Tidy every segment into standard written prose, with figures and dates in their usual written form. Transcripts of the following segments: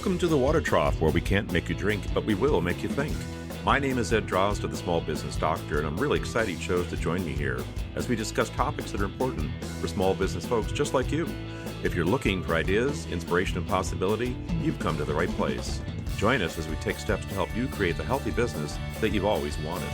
Welcome to the Water Trough, where we can't make you drink, but we will make you think. My name is Ed Drozda, the Small Business Doctor, and I'm really excited you chose to join me here as we discuss topics that are important for small business folks just like you. If you're looking for ideas, inspiration, and possibility, you've come to the right place. Join us as we take steps to help you create the healthy business that you've always wanted.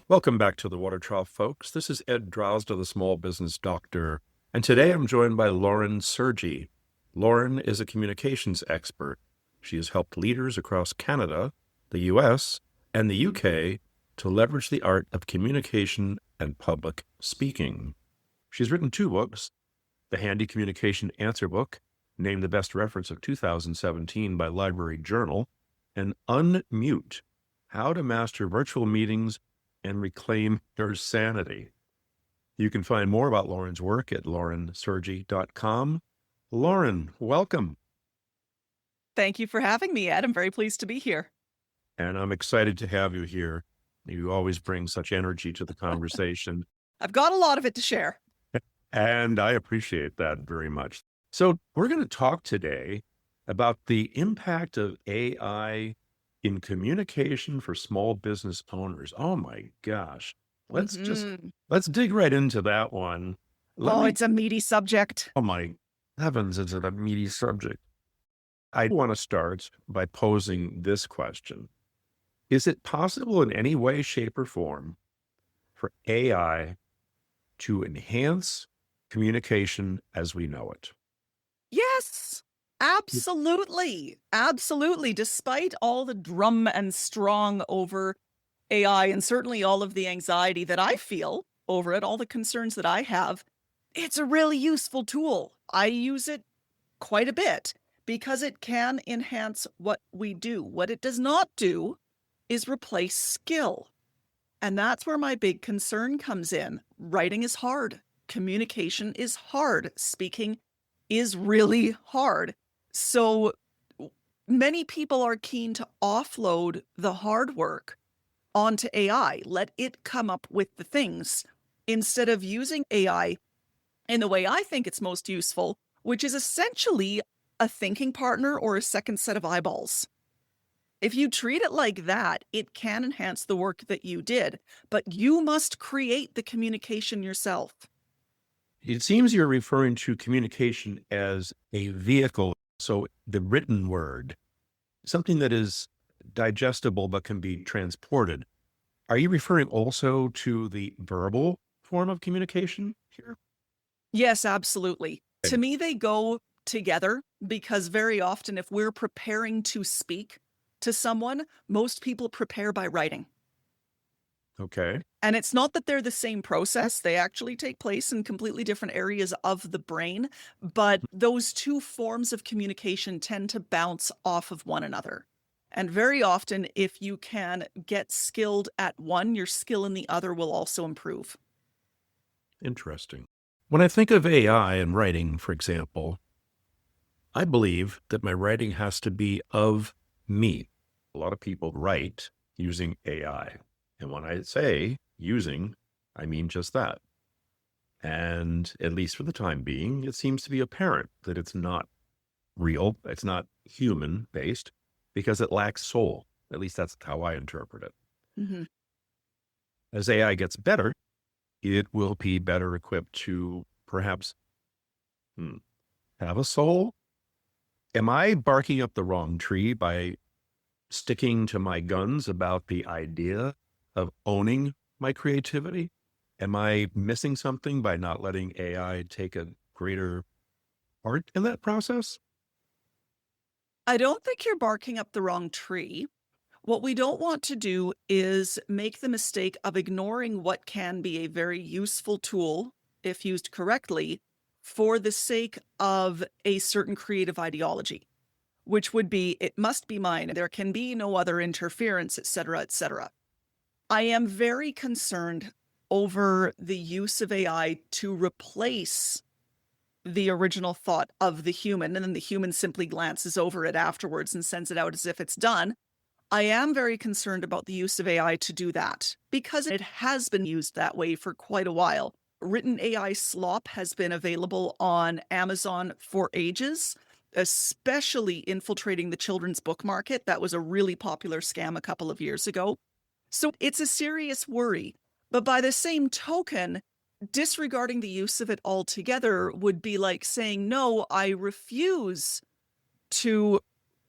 Welcome back to the Water Trough, folks. This is Ed Drozda, the Small Business Doctor, and today I'm joined by Lauren Sergi. Lauren is a communications expert. She has helped leaders across Canada, the US, and the UK to leverage the art of communication and public speaking. She's written 2 books, the Handy Communication Answer Book, named the best reference of 2017 by Library Journal, and Unmute, How to Master Virtual Meetings and Reclaim Your Sanity. You can find more about Lauren's work at laurensergi.com. Lauren, welcome. Thank you for having me, Ed. I'm very pleased to be here. And I'm excited to have you here. You always bring such energy to the conversation. I've got a lot of it to share. And I appreciate that very much. So we're going to talk today about the impact of AI in communication for small business owners. Oh my gosh. Let's dig right into that one. It's a meaty subject. Oh my heavens, is it a meaty subject? I want to start by posing this question. Is it possible in any way, shape, or form for AI to enhance communication as we know it? Yes, absolutely. Absolutely. Despite all the drum and strong over AI and certainly all of the anxiety that I feel over it, all the concerns that I have, it's a really useful tool. I use it quite a bit because it can enhance what we do. What it does not do is replace skill. And that's where my big concern comes in. Writing is hard. Communication is hard. Speaking is really hard. So many people are keen to offload the hard work onto AI. Let it come up with the things instead of using AI in the way I think it's most useful, which is essentially a thinking partner or a second set of eyeballs. If you treat it like that, it can enhance the work that you did, but you must create the communication yourself. It seems you're referring to communication as a vehicle. So the written word, something that is digestible but can be transported. Are you referring also to the verbal form of communication here? Yes, absolutely. Okay. To me, they go together because very often if we're preparing to speak to someone, most people prepare by writing. Okay. And it's not that they're the same process. They actually take place in completely different areas of the brain, but those 2 forms of communication tend to bounce off of one another. And very often, if you can get skilled at one, your skill in the other will also improve. Interesting. When I think of AI and writing, for example, I believe that my writing has to be of me. A lot of people write using AI. And when I say using, I mean just that. And at least for the time being, it seems to be apparent that it's not real, it's not human based, because it lacks soul. At least that's how I interpret it. Mhm. As AI gets better, it will be better equipped to perhaps have a soul. Am I barking up the wrong tree by sticking to my guns about the idea of owning my creativity? Am I missing something by not letting AI take a greater part in that process? I don't think you're barking up the wrong tree. What we don't want to do is make the mistake of ignoring what can be a very useful tool, if used correctly, for the sake of a certain creative ideology, which would be, it must be mine, there can be no other interference, etc., etc. I am very concerned over the use of AI to replace the original thought of the human, and then the human simply glances over it afterwards and sends it out as if it's done. I am very concerned about the use of AI to do that because it has been used that way for quite a while. Written AI slop has been available on Amazon for ages, especially infiltrating the children's book market. That was a really popular scam a couple of years ago. So it's a serious worry. But by the same token, disregarding the use of it altogether would be like saying, no, I refuse to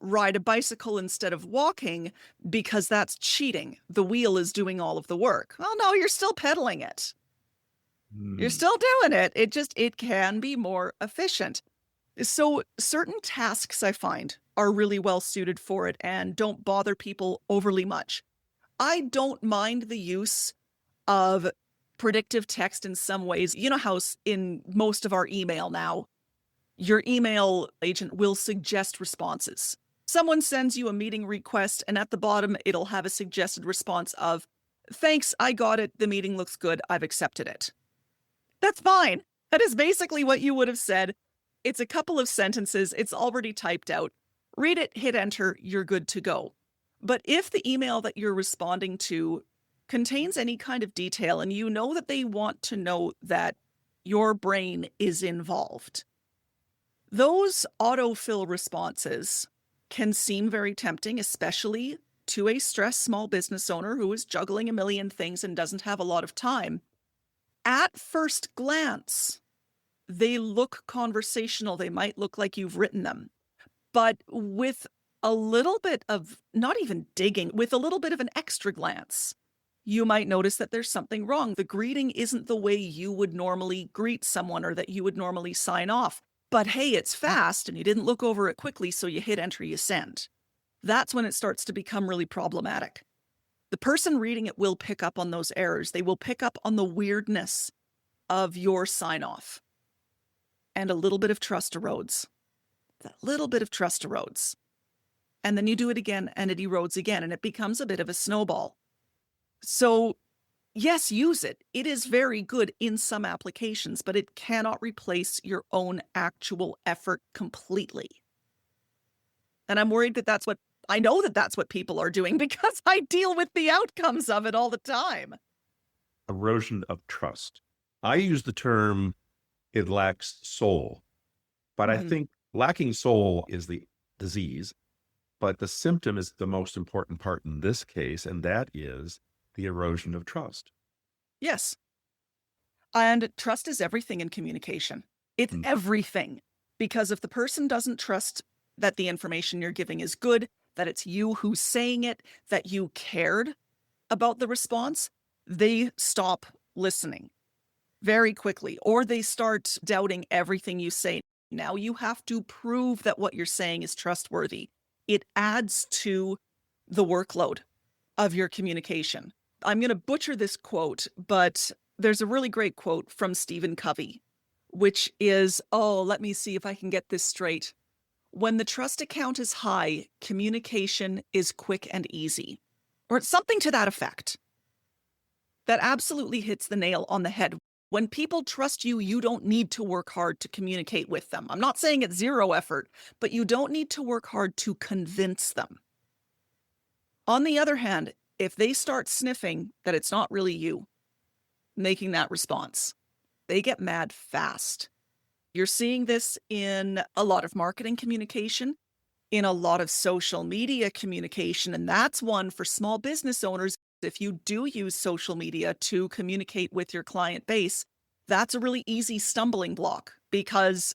ride a bicycle instead of walking because that's cheating. The wheel is doing all of the work. Well, no, you're still pedaling it. You're still doing it. It can be more efficient. So certain tasks I find are really well suited for it and don't bother people overly much. I don't mind the use of predictive text in some ways. You know how in most of our email now, your email agent will suggest responses. Someone sends you a meeting request, and at the bottom, it'll have a suggested response of, thanks, I got it. The meeting looks good. I've accepted it. That's fine. That is basically what you would have said. It's a couple of sentences. It's already typed out. Read it, hit enter, you're good to go. But if the email that you're responding to contains any kind of detail and you know that they want to know that your brain is involved, those autofill responses can seem very tempting, especially to a stressed small business owner who is juggling a million things and doesn't have a lot of time. At first glance, they look conversational. They might look like you've written them. But with a little bit of, not even digging, with a little bit of an extra glance, you might notice that there's something wrong. The greeting isn't the way you would normally greet someone or that you would normally sign off. But hey, it's fast and you didn't look over it quickly, so you hit enter, you send. That's when it starts to become really problematic. The person reading it will pick up on those errors. They will pick up on the weirdness of your sign off. And a little bit of trust erodes. That little bit of trust erodes. And then you do it again and it erodes again and it becomes a bit of a snowball. So yes, use it. It is very good in some applications, but it cannot replace your own actual effort completely. And I'm worried that I know that that's what people are doing because I deal with the outcomes of it all the time. Erosion of trust. I use the term, it lacks soul, but I think lacking soul is the disease, but the symptom is the most important part in this case, and that is the erosion of trust. Yes. And trust is everything in communication. It's everything. Because if the person doesn't trust that the information you're giving is good, that it's you who's saying it, that you cared about the response, they stop listening very quickly, or they start doubting everything you say. Now you have to prove that what you're saying is trustworthy. It adds to the workload of your communication. I'm going to butcher this quote, but there's a really great quote from Stephen Covey, which is, let me see if I can get this straight. When the trust account is high, communication is quick and easy. Or something to that effect. That absolutely hits the nail on the head. When people trust you, you don't need to work hard to communicate with them. I'm not saying it's zero effort, but you don't need to work hard to convince them. On the other hand, if they start sniffing that it's not really you making that response, they get mad fast. You're seeing this in a lot of marketing communication, in a lot of social media communication, and that's one for small business owners. If you do use social media to communicate with your client base, that's a really easy stumbling block because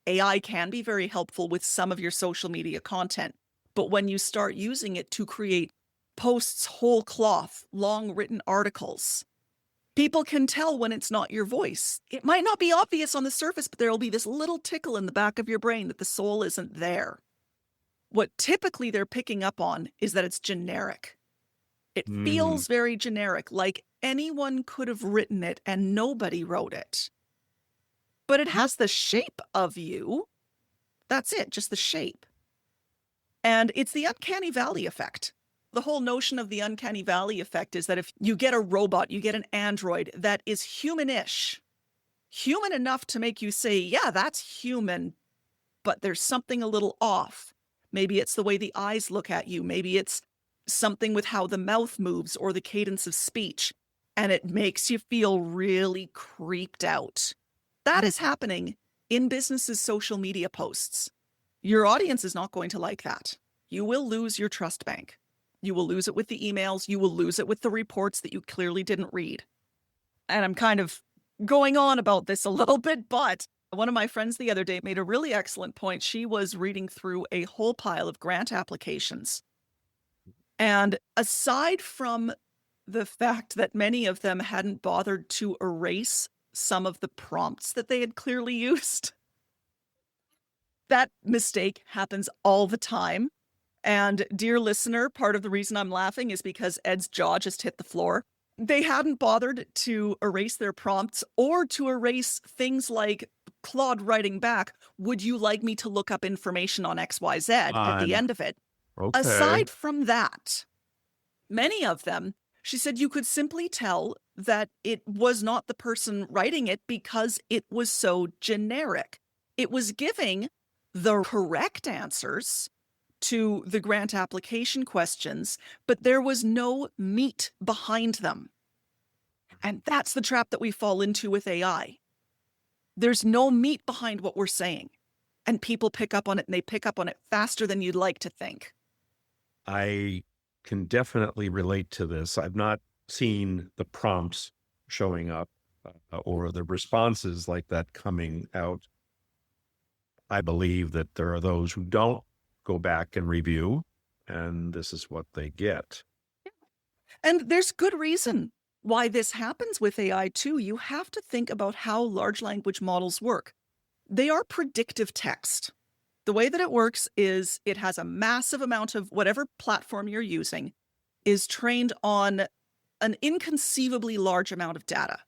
AI can be very helpful with some of your social media content. But when you start using it to create posts whole cloth, long written articles, people can tell when it's not your voice. It might not be obvious on the surface, but there will be this little tickle in the back of your brain that the soul isn't there. What typically they're picking up on is that it's generic. It feels very generic, like anyone could have written it and nobody wrote it. But it has the shape of you. That's it, just the shape. And it's the uncanny valley effect. The whole notion of the uncanny valley effect is that if you get a robot, you get an android that is humanish, human enough to make you say, yeah, that's human, but there's something a little off. Maybe it's the way the eyes look at you. Maybe it's something with how the mouth moves or the cadence of speech. And it makes you feel really creeped out. That is happening in businesses' social media posts. Your audience is not going to like that. You will lose your trust bank. You will lose it with the emails. You will lose it with the reports that you clearly didn't read. And I'm kind of going on about this a little bit, but one of my friends the other day made a really excellent point. She was reading through a whole pile of grant applications. And aside from the fact that many of them hadn't bothered to erase some of the prompts that they had clearly used, that mistake happens all the time. And dear listener, part of the reason I'm laughing is because Ed's jaw just hit the floor. They hadn't bothered to erase their prompts or to erase things like Claude writing back, would you like me to look up information on XYZ at the end of it? Okay. Aside from that, many of them, she said you could simply tell that it was not the person writing it because it was so generic. It was giving the correct answers to the grant application questions, but there was no meat behind them. And that's the trap that we fall into with AI. There's no meat behind what we're saying. And people pick up on it, and they pick up on it faster than you'd like to think. I can definitely relate to this. I've not seen the prompts showing up or the responses like that coming out. I believe that there are those who don't go back and review, and this is what they get. And there's good reason why this happens with AI too. You have to think about how large language models work. They are predictive text. The way that it works is it has a massive amount of whatever platform you're using is trained on an inconceivably large amount of data.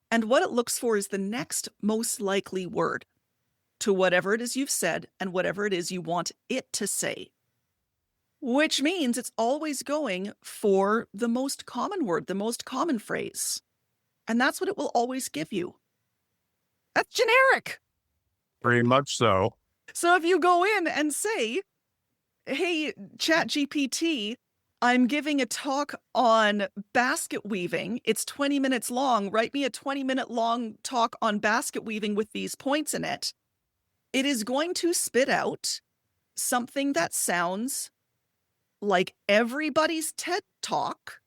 And what it looks for is the next most likely word to whatever it is you've said and whatever it is you want it to say. Which means it's always going for the most common word, the most common phrase. And that's what it will always give you. That's generic. Very much so. So if you go in and say, hey, ChatGPT, I'm giving a talk on basket weaving. It's 20 minutes long. Write me a 20-minute long talk on basket weaving with these points in it. It is going to spit out something that sounds like everybody's TED Talk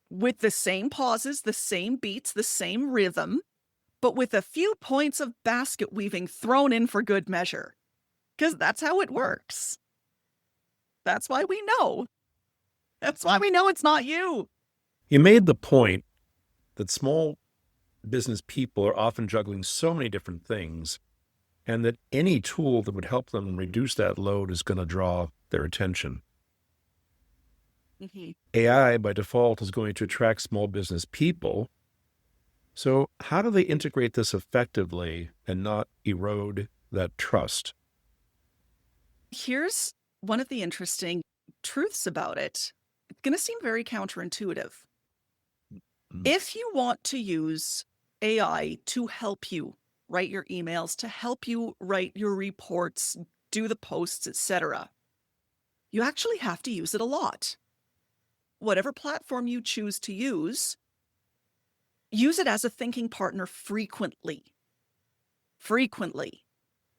with the same pauses, the same beats, the same rhythm, but with a few points of basket weaving thrown in for good measure. Because that's how it works. That's why we know. That's why we know it's not you. You made the point that small business people are often juggling so many different things, and that any tool that would help them reduce that load is going to draw their attention. Mm-hmm. AI, by default, is going to attract small business people. So how do they integrate this effectively and not erode that trust? Here's one of the interesting truths about it. It's going to seem very counterintuitive. If you want to use AI to help you write your emails, to help you write your reports, do the posts, etc., you actually have to use it a lot. Whatever platform you choose to use it as a thinking partner frequently. Frequently.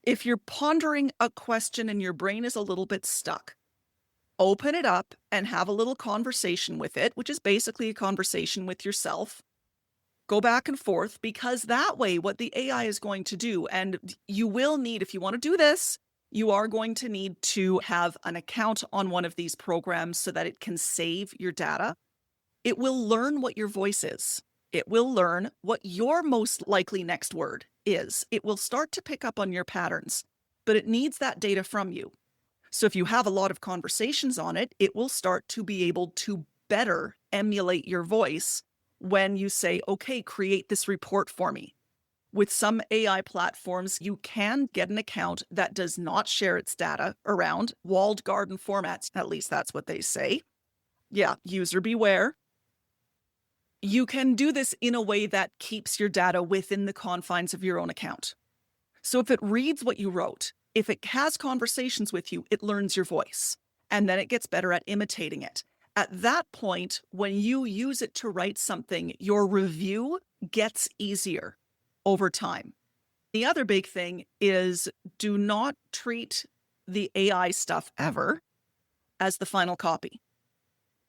If you're pondering a question and your brain is a little bit stuck, open it up and have a little conversation with it, which is basically a conversation with yourself. Go back and forth, because that way what the AI is going to do, and you will need, if you want to do this, you are going to need to have an account on one of these programs so that it can save your data. It will learn what your voice is. It will learn what your most likely next word is. It will start to pick up on your patterns, but it needs that data from you. So if you have a lot of conversations on it, it will start to be able to better emulate your voice when you say, okay, create this report for me. With some AI platforms, you can get an account that does not share its data around walled garden formats. At least that's what they say. Yeah, user beware. You can do this in a way that keeps your data within the confines of your own account. So if it reads what you wrote, if it has conversations with you, it learns your voice, and then it gets better at imitating it. At that point, when you use it to write something, your review gets easier over time. The other big thing is do not treat the AI stuff ever as the final copy.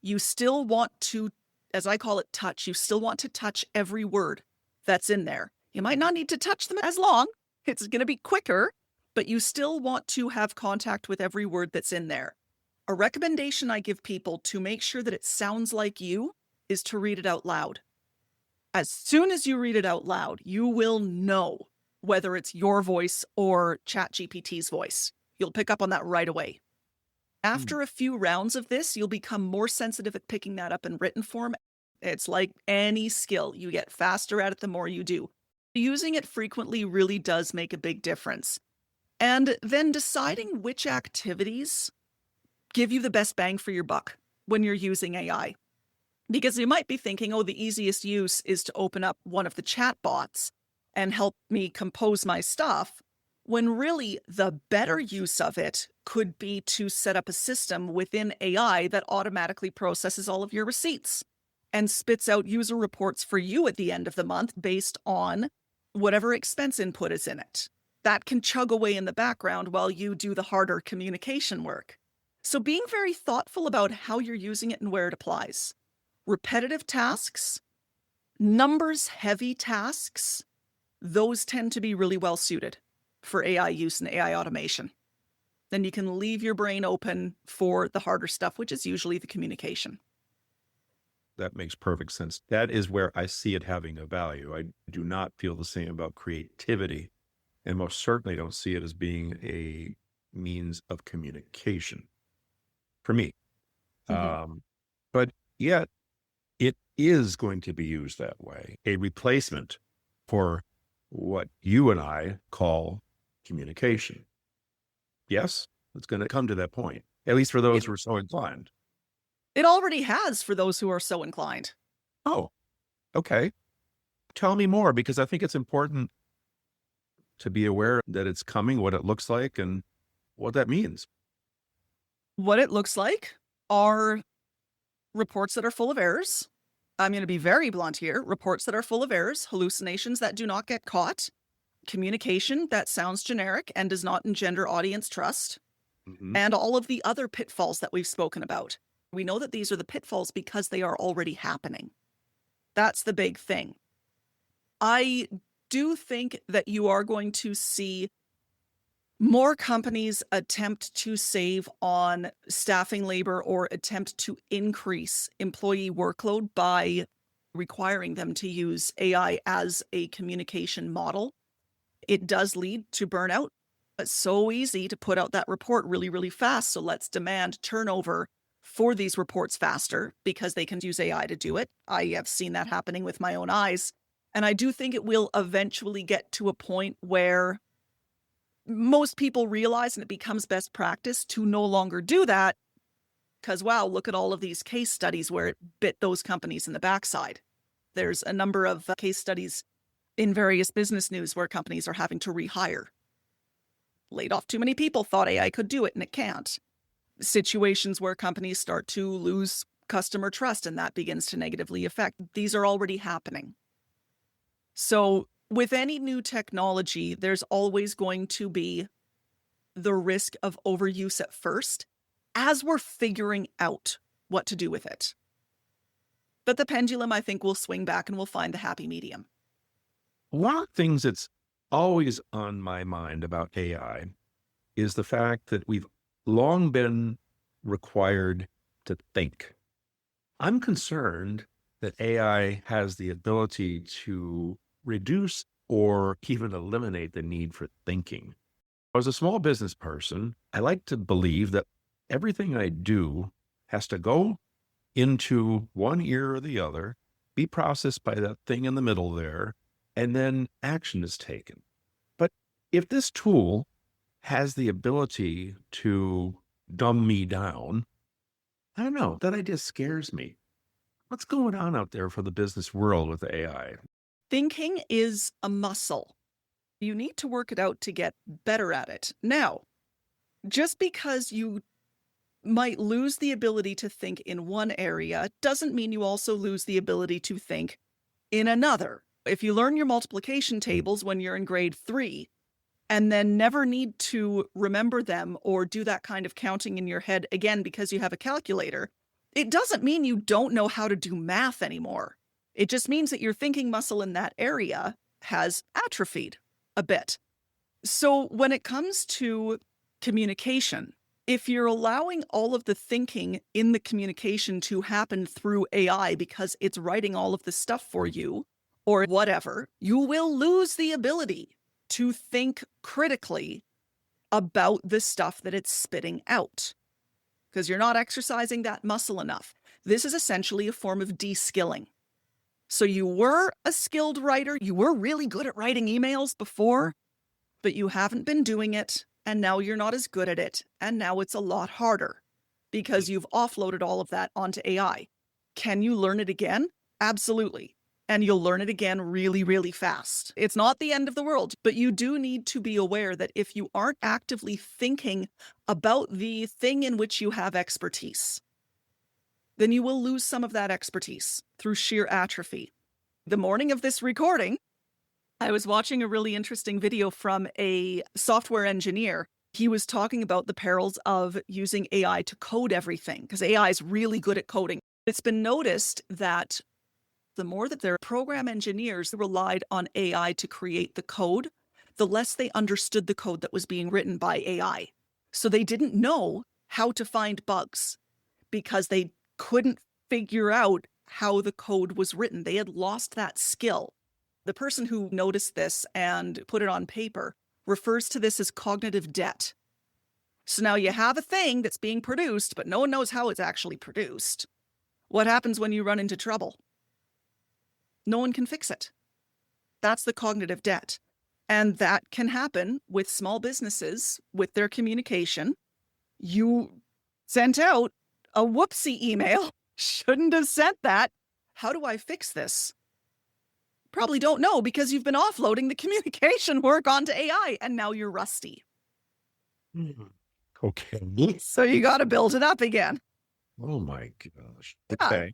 You still want to, as I call it, touch. You still want to touch every word that's in there. You might not need to touch them as long. It's going to be quicker, but you still want to have contact with every word that's in there. A recommendation I give people to make sure that it sounds like you is to read it out loud. As soon as you read it out loud, you will know whether it's your voice or ChatGPT's voice. You'll pick up on that right away. After a few rounds of this, you'll become more sensitive at picking that up in written form. It's like any skill. You get faster at it the more you do. Using it frequently really does make a big difference. And then deciding which activities give you the best bang for your buck when you're using AI. Because you might be thinking, oh, the easiest use is to open up one of the chat bots and help me compose my stuff, when really the better use of it could be to set up a system within AI that automatically processes all of your receipts and spits out user reports for you at the end of the month based on whatever expense input is in it. That can chug away in the background while you do the harder communication work. So being very thoughtful about how you're using it and where it applies. Repetitive tasks, numbers-heavy tasks, those tend to be really well suited for AI use and AI automation. Then you can leave your brain open for the harder stuff, which is usually the communication. That makes perfect sense. That is where I see it having a value. I do not feel the same about creativity, and most certainly don't see it as being a means of communication for me. But yet, it is going to be used that way, a replacement for what you and I call communication. Yes, it's going to come to that point, at least for those who are so inclined. It already has for those who are so inclined. Oh, okay. Tell me more, because I think it's important to be aware that it's coming, what it looks like, and what that means. What it looks like are reports that are full of errors. I'm going to be very blunt here. Reports that are full of errors, hallucinations that do not get caught, communication that sounds generic and does not engender audience trust, and all of the other pitfalls that we've spoken about. We know that these are the pitfalls because they are already happening. That's the big thing. I do think that you are going to see more companies attempt to save on staffing labor or attempt to increase employee workload by requiring them to use AI as a communication model. It does lead to burnout. It's so easy to put out that report really, really fast. So let's demand turnover for these reports faster because they can use AI to do it. I have seen that happening with my own eyes. And I do think it will eventually get to a point where most people realize and it becomes best practice to no longer do that because, wow, look at all of these case studies where it bit those companies in the backside. There's a number of case studies in various business news where companies are having to rehire. Laid off too many people, thought AI could do it, and it can't. Situations where companies start to lose customer trust, and that begins to negatively affect. These are already happening. So with any new technology, there's always going to be the risk of overuse at first as we're figuring out what to do with it. But the pendulum, I think, will swing back and we'll find the happy medium. One of the things that's always on my mind about AI is the fact that we've long been required to think. I'm concerned that AI has the ability to reduce or even eliminate the need for thinking. As a small business person, I like to believe that everything I do has to go into one ear or the other, be processed by that thing in the middle there, and then action is taken. But if this tool has the ability to dumb me down, I don't know, that idea scares me. What's going on out there for the business world with AI? Thinking is a muscle. You need to work it out to get better at it. Now, just because you might lose the ability to think in one area doesn't mean you also lose the ability to think in another. If you learn your multiplication tables when you're in grade 3 and then never need to remember them or do that kind of counting in your head again because you have a calculator, it doesn't mean you don't know how to do math anymore. It just means that your thinking muscle in that area has atrophied a bit. So when it comes to communication, if you're allowing all of the thinking in the communication to happen through AI because it's writing all of the stuff for you or whatever, you will lose the ability to think critically about the stuff that it's spitting out because you're not exercising that muscle enough. This is essentially a form of de-skilling. So you were a skilled writer, you were really good at writing emails before, but you haven't been doing it, and now you're not as good at it, and now it's a lot harder because you've offloaded all of that onto AI. Can you learn it again? Absolutely. And you'll learn it again really, really fast. It's not the end of the world, but you do need to be aware that if you aren't actively thinking about the thing in which you have expertise, then you will lose some of that expertise through sheer atrophy. The morning of this recording, I was watching a really interesting video from a software engineer. He was talking about the perils of using AI to code everything, because AI is really good at coding. It's been noticed that the more that their program engineers relied on AI to create the code, the less they understood the code that was being written by AI. So they didn't know how to find bugs because they couldn't figure out how the code was written. They had lost that skill. The person who noticed this and put it on paper refers to this as cognitive debt. So now you have a thing that's being produced, but no one knows how it's actually produced. What happens when you run into trouble? No one can fix it. That's the cognitive debt. And that can happen with small businesses with their communication. You sent out a whoopsie email. Shouldn't have sent that. How do I fix this? Probably don't know because you've been offloading the communication work onto AI and now you're rusty. Okay. So you got to build it up again. Oh my gosh. Yeah. Okay.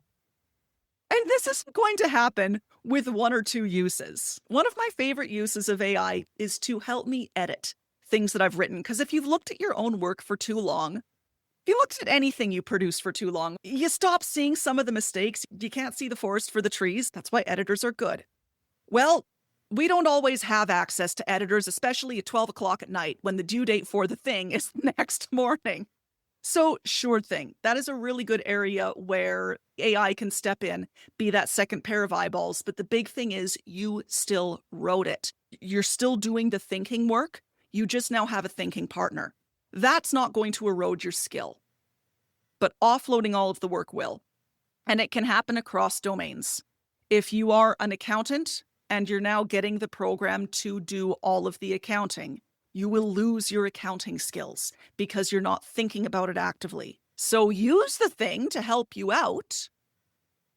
And this isn't going to happen with one or two uses. One of my favorite uses of AI is to help me edit things that I've written. Because if you've looked at your own work for too long, if you looked at anything you produce for too long, you stop seeing some of the mistakes. You can't see the forest for the trees. That's why editors are good. Well, we don't always have access to editors, especially at 12 o'clock at night when the due date for the thing is the next morning. So, sure thing. That is a really good area where AI can step in, be that second pair of eyeballs. But the big thing is you still wrote it. You're still doing the thinking work. You just now have a thinking partner. That's not going to erode your skill. But offloading all of the work will. And it can happen across domains. If you are an accountant and you're now getting the program to do all of the accounting, you will lose your accounting skills because you're not thinking about it actively. So use the thing to help you out,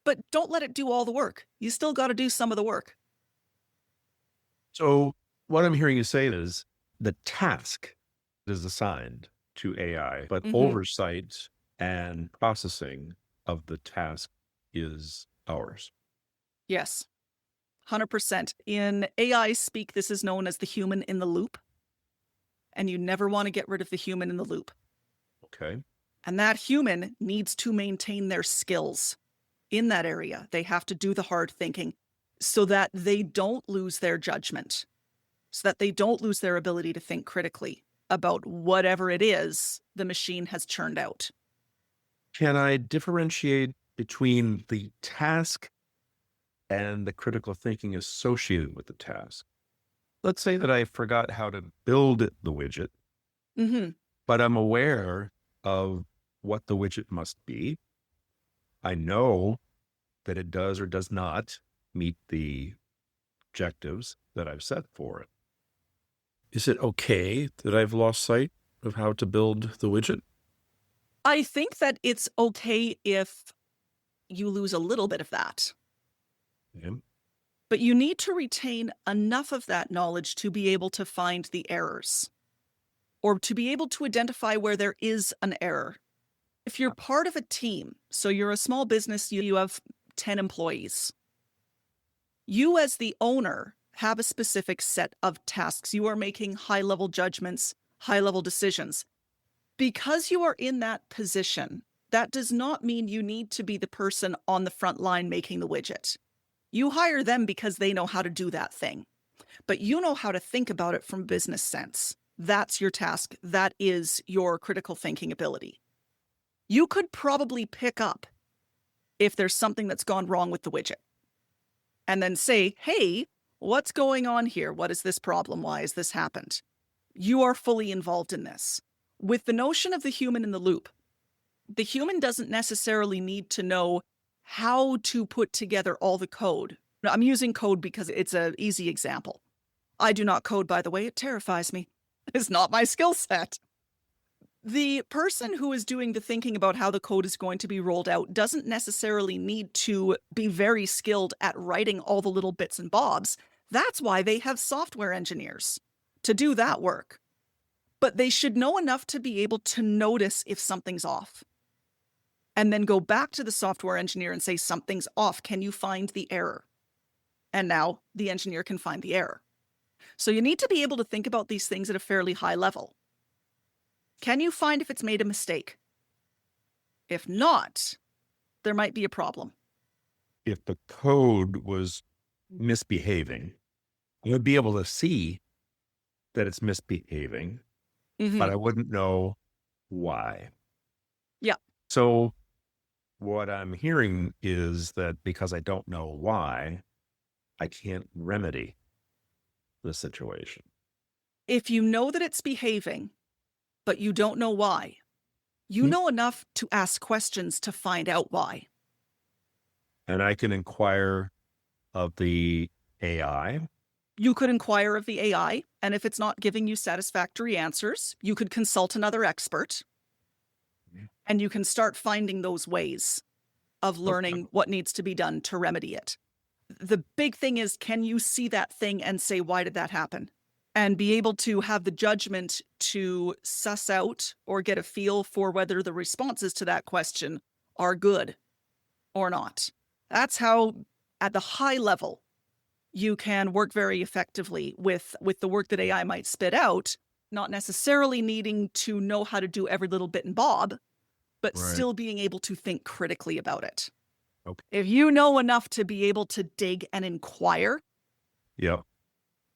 but don't let it do all the work. You still got to do some of the work. So what I'm hearing you say is the task is assigned to AI, but oversight and processing of the task is ours. Yes, 100%. In AI speak, this is known as the human in the loop. And you never want to get rid of the human in the loop. Okay. And that human needs to maintain their skills in that area. They have to do the hard thinking so that they don't lose their judgment, so that they don't lose their ability to think critically about whatever it is the machine has churned out. Can I differentiate between the task and the critical thinking associated with the task? Let's say that I forgot how to build the widget, but I'm aware of what the widget must be. I know that it does or does not meet the objectives that I've set for it. Is it okay that I've lost sight of how to build the widget? I think that it's okay if you lose a little bit of that. Yeah. But you need to retain enough of that knowledge to be able to find the errors or to be able to identify where there is an error. If you're part of a team, so you're a small business, you have 10 employees. You as the owner have a specific set of tasks. You are making high-level judgments, high-level decisions. Because you are in that position, that does not mean you need to be the person on the front line making the widget. You hire them because they know how to do that thing. But you know how to think about it from business sense. That's your task. That is your critical thinking ability. You could probably pick up if there's something that's gone wrong with the widget and then say, hey, what's going on here? What is this problem? Why has this happened? You are fully involved in this. With the notion of the human in the loop, the human doesn't necessarily need to know how to put together all the code. I'm using code because it's an easy example. I do not code, by the way. It terrifies me. It's not my skill set. The person who is doing the thinking about how the code is going to be rolled out doesn't necessarily need to be very skilled at writing all the little bits and bobs. That's why they have software engineers to do that work. But they should know enough to be able to notice if something's off. And then go back to the software engineer and say, something's off. Can you find the error? And now the engineer can find the error. So you need to be able to think about these things at a fairly high level. Can you find if it's made a mistake? If not, there might be a problem. If the code was misbehaving, you would be able to see that it's misbehaving, but I wouldn't know why. Yeah. So what I'm hearing is that because I don't know why, I can't remedy the situation. If you know that it's behaving, but you don't know why, you know enough to ask questions to find out why. And I can inquire of the AI. You could inquire of the AI, and if it's not giving you satisfactory answers, you could consult another expert, and you can start finding those ways of learning what needs to be done to remedy it. The big thing is, can you see that thing and say, why did that happen? And be able to have the judgment to suss out or get a feel for whether the responses to that question are good or not. That's how, at the high level, you can work very effectively with the work that AI might spit out, not necessarily needing to know how to do every little bit and bob, but still being able to think critically about it. Okay. If you know enough to be able to dig and inquire,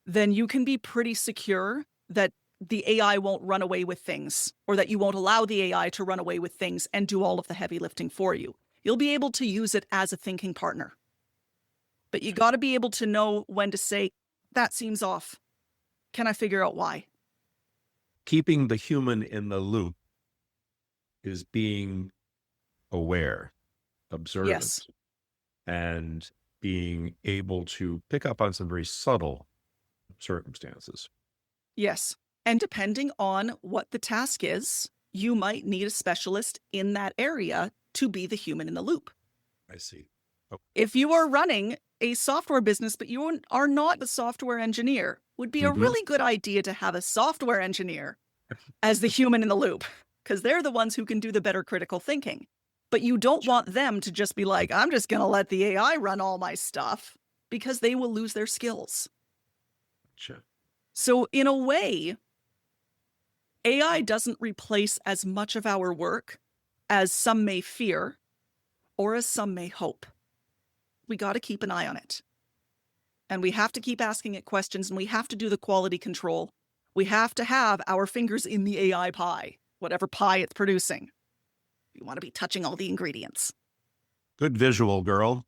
then you can be pretty secure that the AI won't run away with things, or that you won't allow the AI to run away with things and do all of the heavy lifting for you. You'll be able to use it as a thinking partner. But you got to be able to know when to say, that seems off. Can I figure out why? Keeping the human in the loop is being aware, observant, and being able to pick up on some very subtle circumstances. Yes. And depending on what the task is, you might need a specialist in that area to be the human in the loop. I see. If you are running a software business, but you are not the software engineer, would be a really good idea to have a software engineer as the human in the loop, because they're the ones who can do the better critical thinking. But you don't want them to just be like, I'm just going to let the AI run all my stuff, because they will lose their skills. Sure. So in a way, AI doesn't replace as much of our work as some may fear or as some may hope. We got to keep an eye on it. And we have to keep asking it questions, and we have to do the quality control. We have to have our fingers in the AI pie, whatever pie it's producing. You want to be touching all the ingredients. Good visual, girl.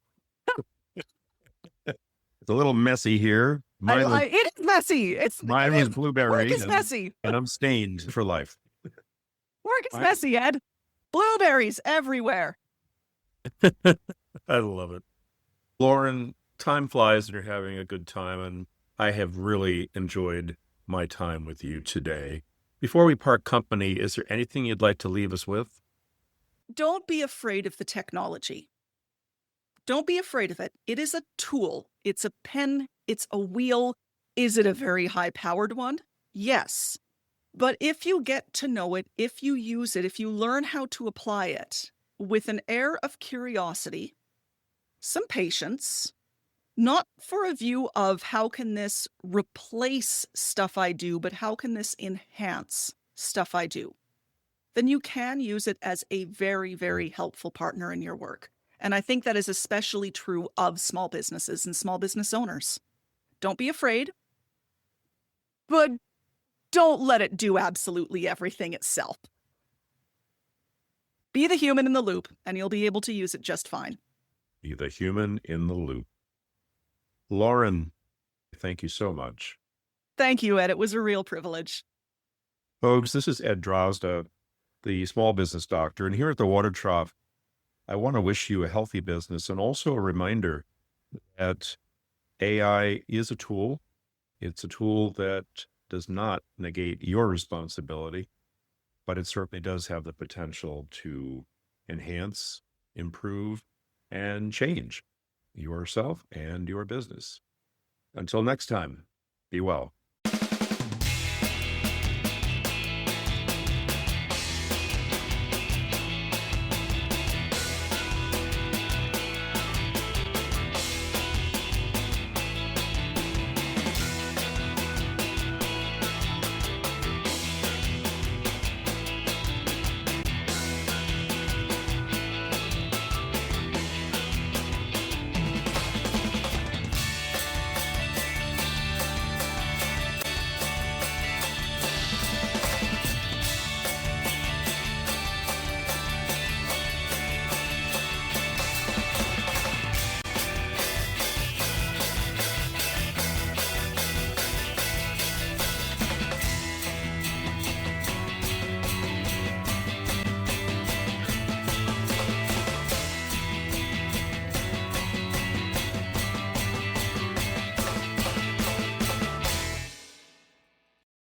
It's a little messy here. It is messy. Mine was blueberry. Work is messy. And I'm stained for life. Work is messy, Ed. Blueberries everywhere. I love it. Lauren, time flies and you're having a good time, and I have really enjoyed my time with you today. Before we part company, is there anything you'd like to leave us with? Don't be afraid of the technology. Don't be afraid of it. It is a tool. It's a pen. It's a wheel. Is it a very high-powered one? Yes. But if you get to know it, if you use it, if you learn how to apply it with an air of curiosity, some patience, not for a view of how can this replace stuff I do, but how can this enhance stuff I do, then you can use it as a very, very helpful partner in your work. And I think that is especially true of small businesses and small business owners. Don't be afraid, but don't let it do absolutely everything itself. Be the human in the loop, and you'll be able to use it just fine. Be the human in the loop. Lauren, thank you so much. Thank you, Ed. It was a real privilege. Folks, this is Ed Drozda, the small business doctor. And here at the Water Trough, I want to wish you a healthy business and also a reminder that AI is a tool. It's a tool that does not negate your responsibility, but it certainly does have the potential to enhance, improve, and change yourself and your business. Until next time, be well.